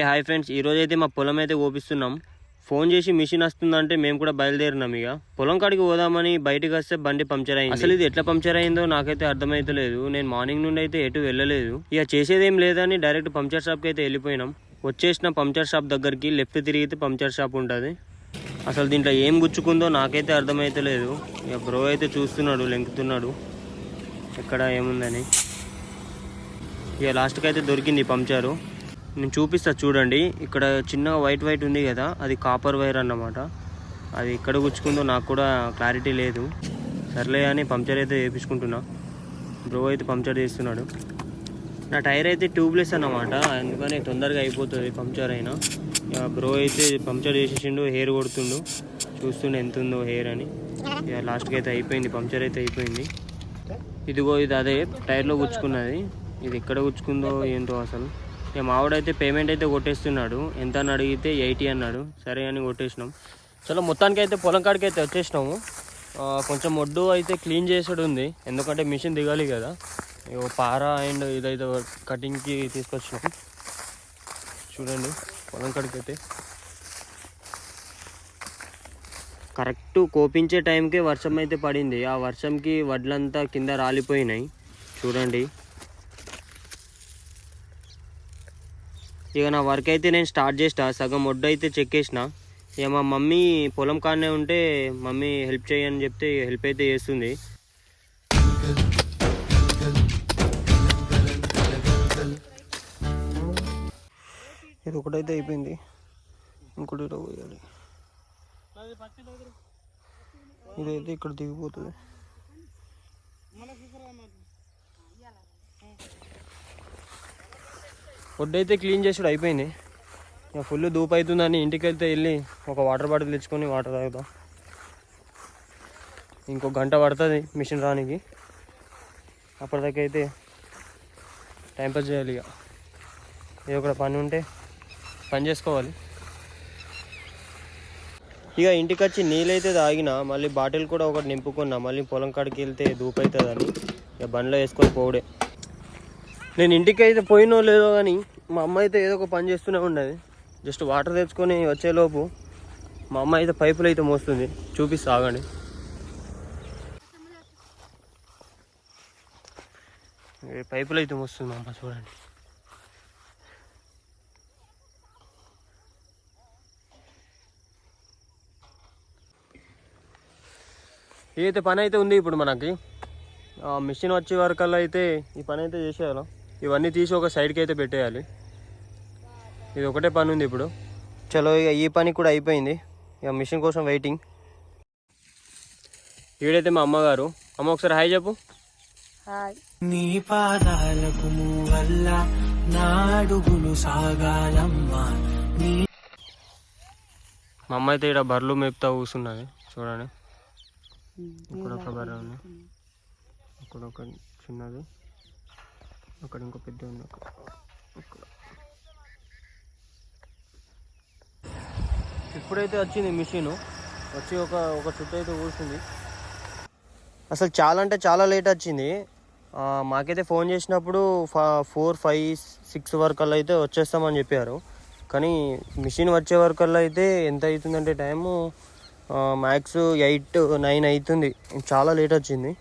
Hi friends, ఈరోజు అయితే మా పొలం అయితే కోపిస్తున్నాం. ఫోన్ చేసి మిషన్ వస్తుందంటే మేము కూడా బయలుదేరినాం. ఇక పొలం కాడికి పోదామని బయటకు వస్తే బండి పంక్చర్ అయింది. అసలు ఇది ఎట్లా పంక్చర్ అయిందో నాకైతే అర్థమైతలేదు. నేను మార్నింగ్ నుండి అయితే ఎటు వెళ్ళలేదు. ఇక చేసేదేం లేదని డైరెక్ట్ పంక్చర్ షాప్కి అయితే వెళ్ళిపోయినాం. వచ్చేసిన పంక్చర్ షాప్ దగ్గరికి లెఫ్ట్ తిరిగితే పంక్చర్ షాప్ ఉంటుంది. అసలు దీంట్లో ఏం గుచ్చుకుందో నాకైతే అర్థమైతలేదు. ఇక బ్రో అయితే చూస్తున్నాడు, లెంకుతున్నాడు ఎక్కడ ఏముందని. ఇక లాస్ట్కి అయితే దొరికింది పంక్చరు. నేను చూపిస్తా చూడండి. ఇక్కడ చిన్నగా వైట్ ఉంది కదా, అది కాపర్ వైర్ అన్నమాట. అది ఎక్కడ గుచ్చుకుందో నాకు కూడా క్లారిటీ లేదు. సర్లే అని పంక్చర్ అయితే వేయించుకుంటున్నా. బ్రో అయితే పంక్చర్ చేస్తున్నాడు. నా టైర్ అయితే ట్యూబ్లెస్ అన్నమాట, అందుకని తొందరగా అయిపోతుంది పంక్చర్ అయినా. బ్రో అయితే పంక్చర్ చేసేసిండు, హెయిర్ కొడుతుండు, చూస్తుండే ఎంత ఉందో హెయిర్ అని. ఇక లాస్ట్కి అయితే అయిపోయింది, పంక్చర్ అయితే అయిపోయింది. ఇదిగో ఇది అదే టైర్లో గుచ్చుకున్నది. ఇది ఎక్కడ గుచ్చుకుందో ఏంటో అసలు. ఇక మావాడైతే పేమెంట్ అయితే కొట్టేస్తున్నాడు. ఎంత అని అడిగితే 80 అన్నాడు. సరే అని కొట్టేసినాం. చలో మొత్తానికి అయితే పొలం కాడికి అయితే వచ్చేసినాము. కొంచెం ఒడ్డు అయితే క్లీన్ చేసాడు ఉంది, ఎందుకంటే మిషన్ దిగాలి కదా. ఇక పార అండ్ ఇదైతే కటింగ్కి తీసుకొచ్చినాం. చూడండి పొలం కాడికి అయితే కరెక్ట్ కోపించే టైంకే వర్షం అయితే పడింది. ఆ వర్షంకి వడ్లంతా కింద రాలిపోయినాయి చూడండి. ఇక నా వర్క్ అయితే నేను స్టార్ట్ చేసిన. సగం ఒడ్డు అయితే చెక్కేసిన. ఇక మా మమ్మీ పొలం కాడనే ఉంటే మమ్మీ హెల్ప్ చేయని చెప్తే హెల్ప్ అయితే చేస్తుంది. ఇది ఒకటైతే అయిపోయింది, ఇంకోటి పోయాలి. ఇదైతే ఇక్కడ దిగిపోతుంది. ఫుడ్ అయితే క్లీన్ చేసుడు అయిపోయింది. ఇక ఫుల్ ధూపు అవుతుందని ఇంటికి వెళ్తే వెళ్ళి ఒక వాటర్ బాటిల్ తెచ్చుకొని వాటర్ తాగుతాం. ఇంకో గంట పడుతుంది మిషన్ రానికి. అప్పటిదాకైతే టైంపాస్ చేయాలి. ఇక ఏదో ఒకటి పని ఉంటే పని చేసుకోవాలి. ఇక ఇంటికి వచ్చి నీళ్ళైతే తాగిన, మళ్ళీ బాటిల్ కూడా ఒకటి నింపుకున్నా. మళ్ళీ పొలం కాడికి వెళ్తే ధూపు అవుతుందని ఇక బండిలో వేసుకొని పోవడే. నేను ఇంటికి అయితే పోయినో లేదో కానీ మా అమ్మ అయితే ఏదో ఒక పని చేస్తూనే ఉండేది. జస్ట్ వాటర్ తెచ్చుకొని వచ్చేలోపు మా అమ్మ అయితే పైపులు అయితే మోస్తుంది. చూపిస్తా ఆగండి. పైపులు అయితే మోస్తుంది మా అమ్మ, చూడండి. ఏదైతే పని అయితే ఉంది ఇప్పుడు మనకి, మిషన్ వచ్చే వరకల్లా అయితే ఈ పని అయితే చేసేయాలి. ఇవన్నీ తీసి ఒక సైడ్కి అయితే పెట్టేయాలి. ఇది ఒకటే పని ఉంది ఇప్పుడు. చలో ఇక ఈ పని కూడా అయిపోయింది. ఇక మిషన్ కోసం వెయిటింగ్. ఈడైతే మా అమ్మగారు. అమ్మ ఒకసారి హాయ్ చెప్పు. నీ పాదాలకు వల్ల నాడుగులు సాగాలమ్మా. మా అమ్మ అయితే ఇక్కడ బర్రెలు మేపుతా కూర్చున్నది చూడండి. ఇక్కడ ఒక బర్రె ఉంది, అక్కడ ఒక చిన్నది, అక్కడ ఇంకో పెద్ద ఉంది. ఇప్పుడైతే వచ్చింది మిషన్, వచ్చి ఒక చుట్టూ అయితే కూర్చుంది. అసలు చాలా అంటే చాలా లేట్ వచ్చింది. మాకైతే ఫోన్ చేసినప్పుడు 4, 5, 6 వరకల్లా అయితే వచ్చేస్తామని చెప్పారు. కానీ మిషన్ వచ్చే వరకల్లా అయితే ఎంత అవుతుందంటే టైము మ్యాక్స్ 8, 9 అవుతుంది. చాలా లేట్ వచ్చింది.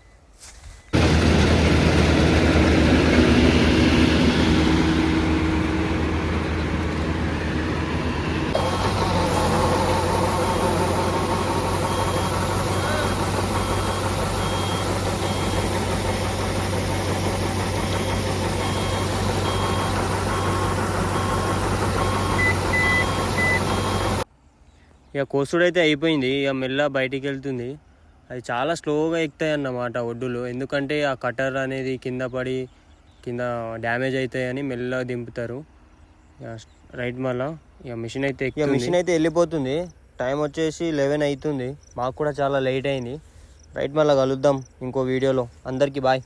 ఇక కోసుడు అయితే అయిపోయింది. ఇక మెల్ల బయటికి వెళ్తుంది. అది చాలా స్లోగా ఎక్కుతాయి అన్నమాట ఒడ్డులు, ఎందుకంటే ఆ కటర్ అనేది కింద పడి కింద డ్యామేజ్ అవుతాయని మెల్లగా దింపుతారు. రైట్ మళ్ళా ఇక మిషన్ అయితే వెళ్ళిపోతుంది. టైం వచ్చేసి 11 అవుతుంది. మాకు కూడా చాలా లేట్ అయింది. రైట్ మళ్ళీ కలుద్దాం ఇంకో వీడియోలో. అందరికీ బాయ్.